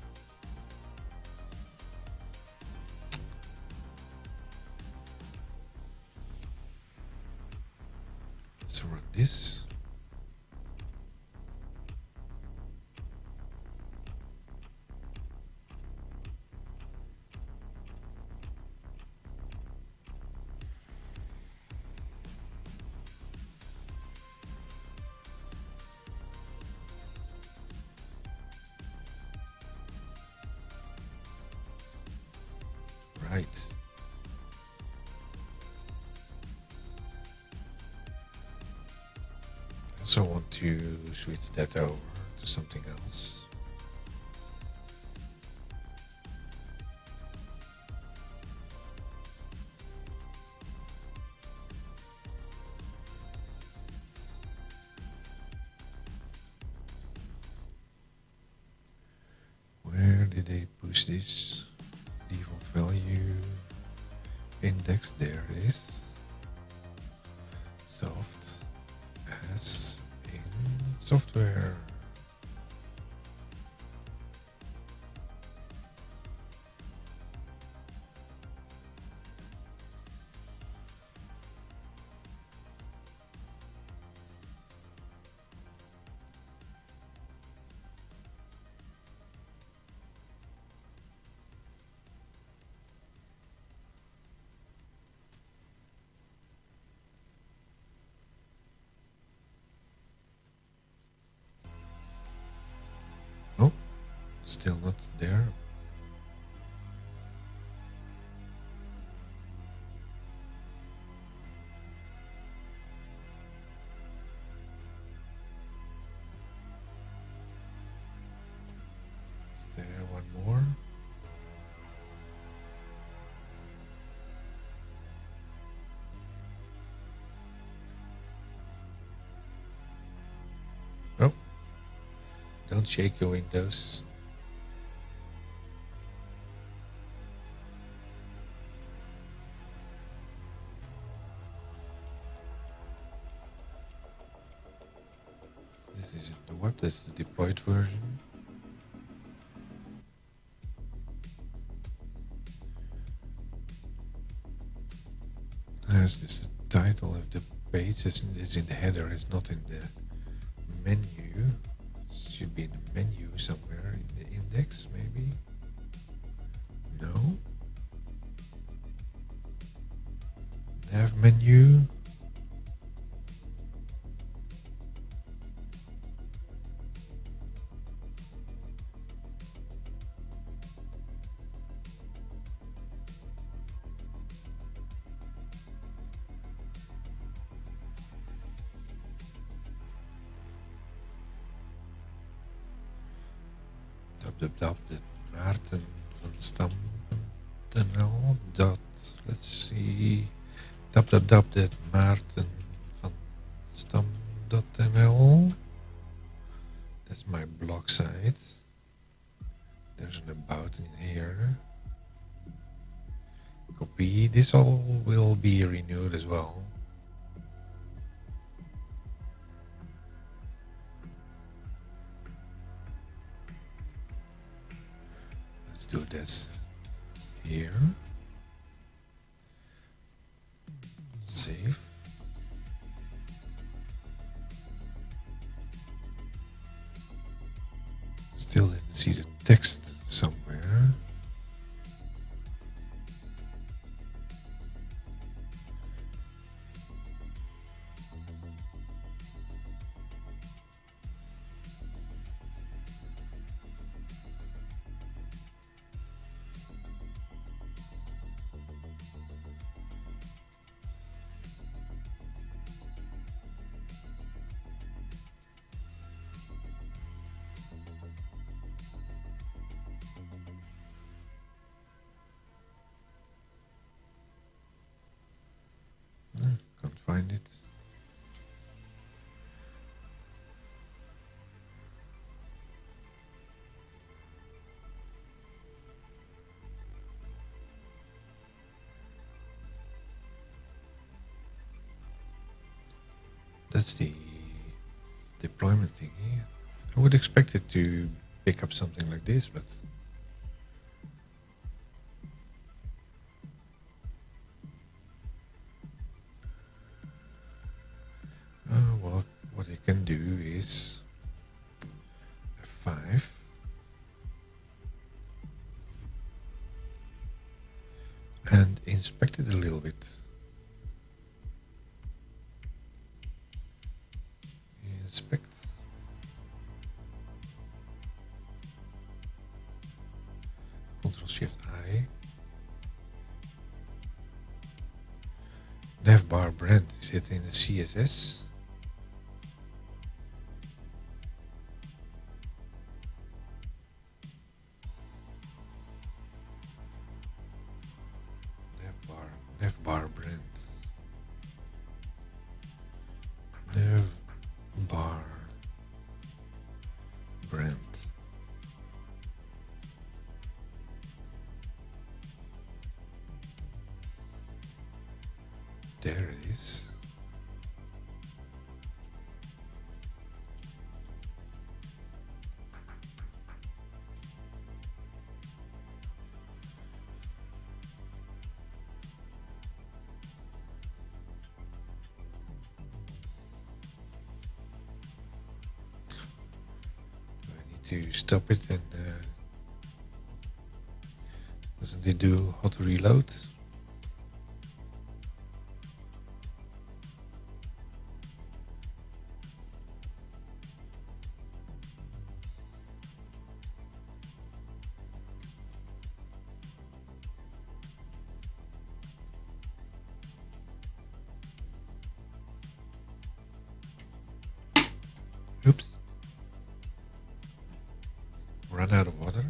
Let's run this. Right. I also want to switch that over to something else. Where did they push this? Default value index, there it is. Soft as in software. Oh, still not there. Is there one more? Oh, Don't shake your windows. This isn't the web, that's the deployed version. There's this title of the page, it's in the header, it's not in the menu. It should be in the menu somewhere, in the index maybe. No. Nav menu. Maarten van Stam.nl dot, let's see, Maarten van Stam.nl. That's my blog site. There's an about in here. Copy. This all will be renewed as well. Let's do this here. Save. Still didn't see the text somewhere. Can't find it. That's the deployment thingy. I would expect it to pick up something like this, but well, what you can do is F5 and inspect it a little bit. Inspect. Ctrl-Shift-I. Navbar brand, is it in the CSS? Navbar brand. Navbar brand. There it is. To stop it, and doesn't it do auto reload? Oops. Run out of water.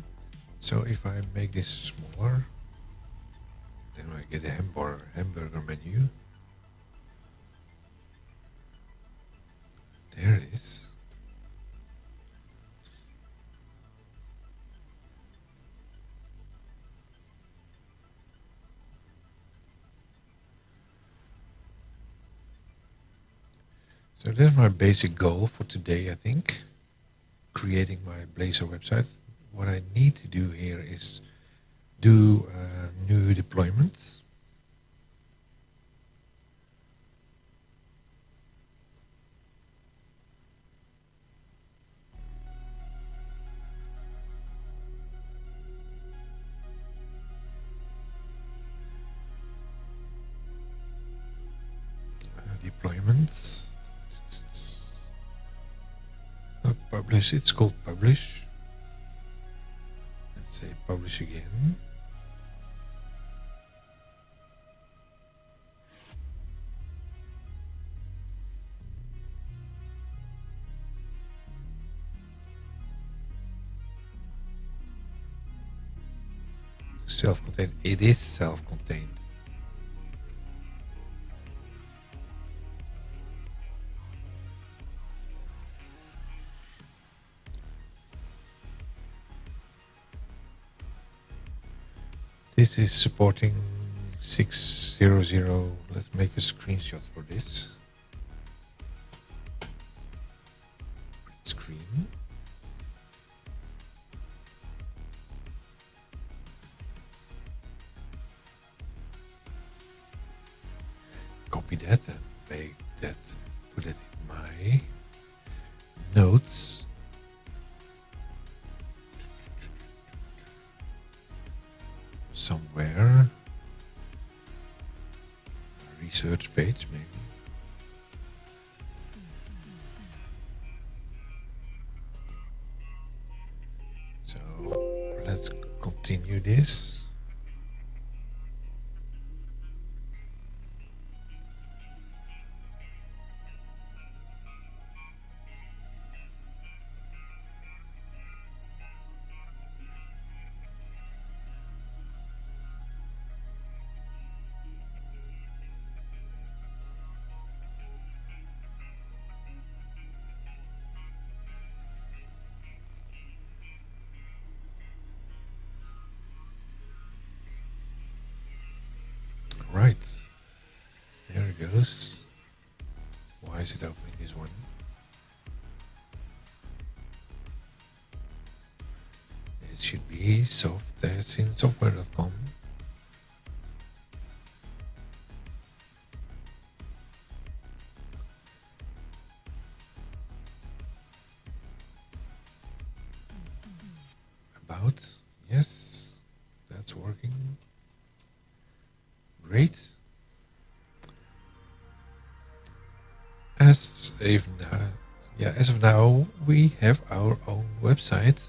So if I make this smaller, then I get a hamburger menu. There it is. So that's my basic goal for today, I think. Creating my Blazor website. What I need to do here is do a new deployment. Deployment. Not publish, it's called publish. Let's say publish again. Self-contained. It is self-contained. This is supporting 600. Let's make a screenshot for this. Print screen. Copy that and make that, put it in my notes. Somewhere. A research page, maybe. So let's continue this. Right, there it goes. Why is it opening this one? It should be soft as in software.com. About, yes, that's working. Great. As of now, we have our own website.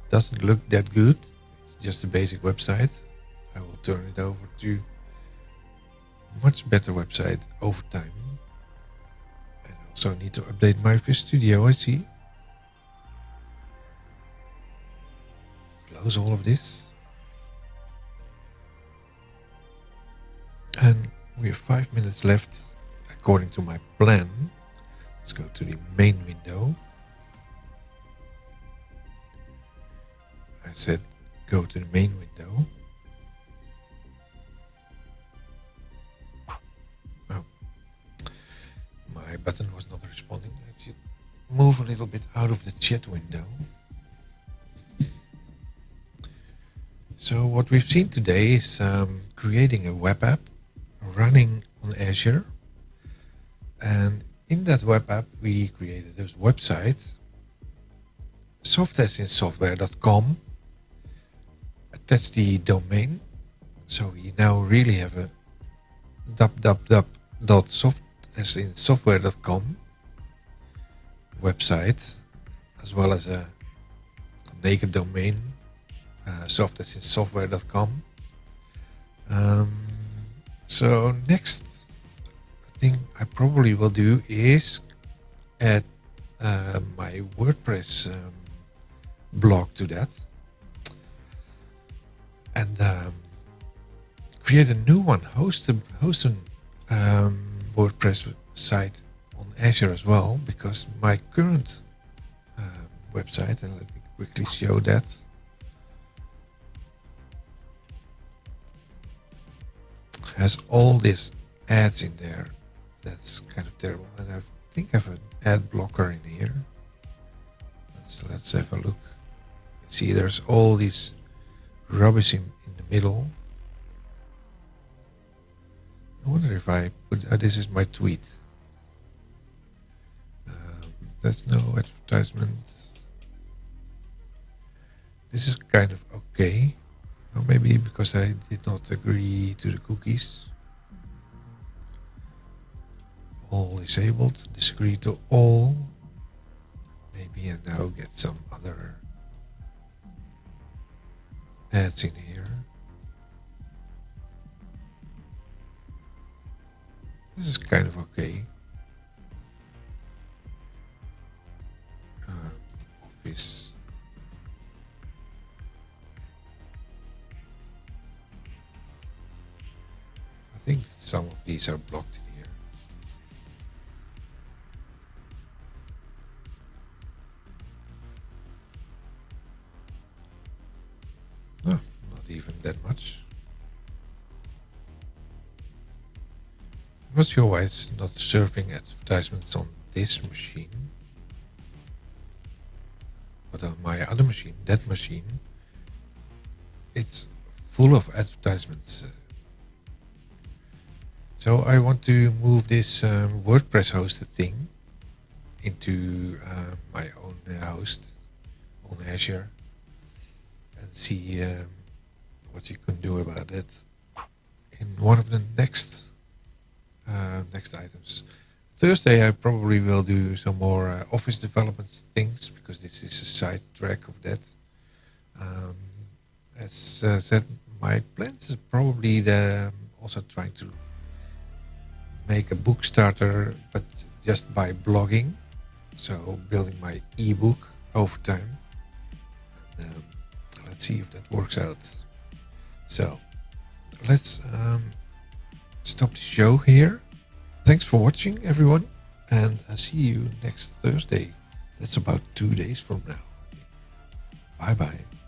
Doesn't look that good. It's just a basic website. I will turn it over to a much better website over time. I also need to update my Visual Studio, I see. Close all of this. And we have 5 minutes left according to my plan. Let's go to the main window. I said go to the main window. Oh, my button was not responding. I should move a little bit out of the chat window. So what we've seen today is creating a web app running on Azure. And in that web app, we created this website, softasinsoftware.com, attach the domain. So we now really have a www.softasinsoftware.com website, as well as a naked domain, softasinsoftware.com. So next thing I probably will do is add my WordPress blog to that, and create a new one, host a WordPress site on Azure as well, because my current website, and let me quickly show that. Has all these ads in there. That's kind of terrible, and I've think I have an ad blocker in here. Let's have a look. See, there's all these rubbish in the middle. I wonder if I put this is my tweet. That's no advertisement. This is kind of okay. Or maybe because I did not agree to the cookies. All disabled, disagree to all. Maybe I now get some other ads in here. This is kind of okay. Office. I think some of these are blocked in here. No, not even that much. I'm not sure why it's not serving advertisements on this machine. But on my other machine, that machine, it's full of advertisements. So I want to move this WordPress hosted thing into my own host on Azure and see what you can do about it in one of the next items. Thursday I probably will do some more office development things because this is a side track of that. As said, my plans is probably also trying to make a book starter, but just by blogging. So building my ebook over time. And, let's see if that works out. So let's stop the show here. Thanks for watching, everyone, and I'll see you next Thursday. That's about 2 days from now. Bye bye.